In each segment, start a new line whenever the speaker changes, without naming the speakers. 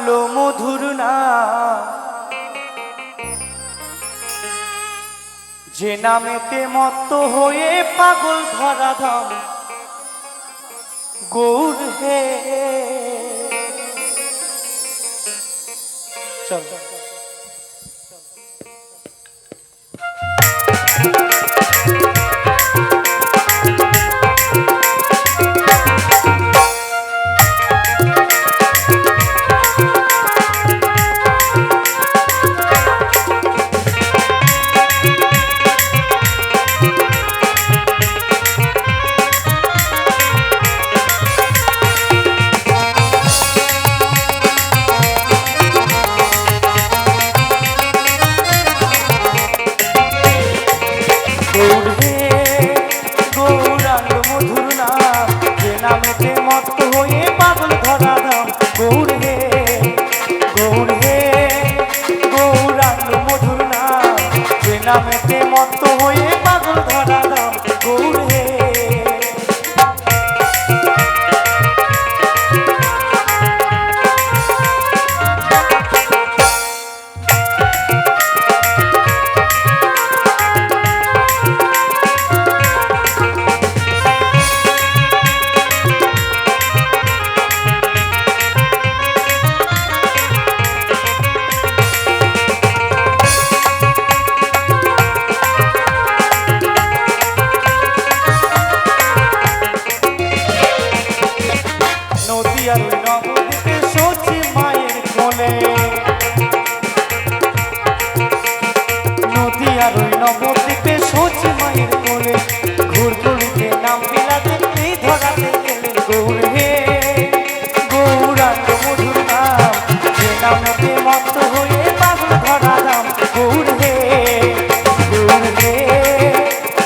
আনলো মধুর নাম, যে নামেতে মত্ত হয়ে পাগল ধরাধাম। গৌর হে চল নামেতে মত্ত হয়ে পাগল ধরা দাম। গৌর হে নবদ্বীপে সচি মায়ের কোলে, নদী আর ওই নবদ্বীপে সচি মায়ের কোলে, ঘুরঘুরিতে নাম বিলাতে এই ধরাতে গেলে। গৌর হে গৌরাঙ্গ মধুর নাম, যে নামেতে মত্ত হয়ে পাগল ধরা দাম। গৌর হে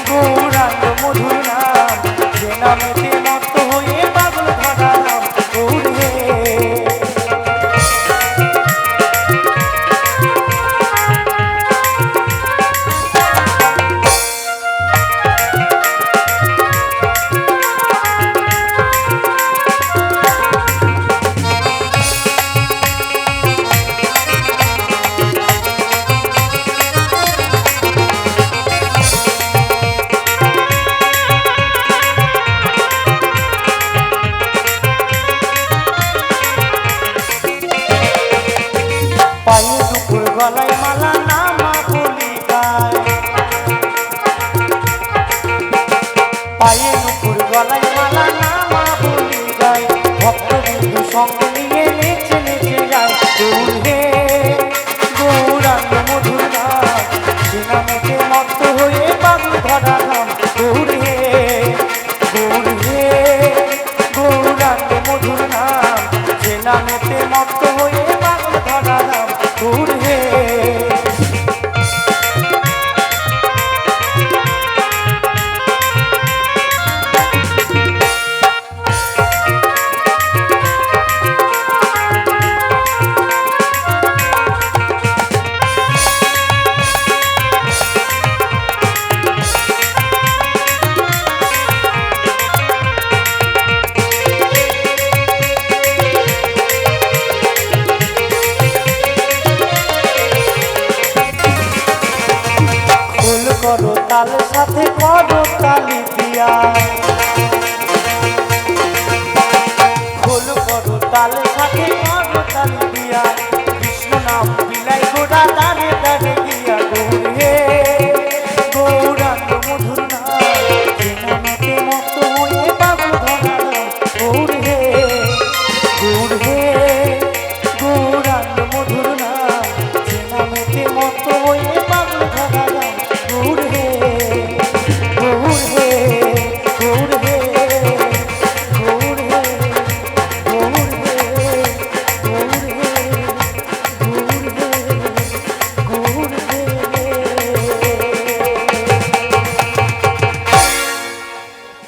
গৌরাঙ্গ মধুর নাম, যে নামেতে মত্ত হয়ে পাগল ধরা দাম। গৌর হে পায়ে দুপুর গলায় মালা নামা বলি গায়, পায়ে দুপুর গলায় মালা নামা বলি গায়, ভক্তবৃন্দ সঙ্গে নিয়ে নেচে নেচে যায়। গৌর হে গৌরাঙ্গ মধুর নাম, যে নামেতে মত্ত হয়ে পাগল ধরা ধাম। গৌর হে গৌরাঙ্গ মধুর নাম, যে নামেতে মত্ত হয়ে পাগল ধরা ধাম। গৌর হে করো তাল সাথে করো তালি দিয়া, খোল করো তাল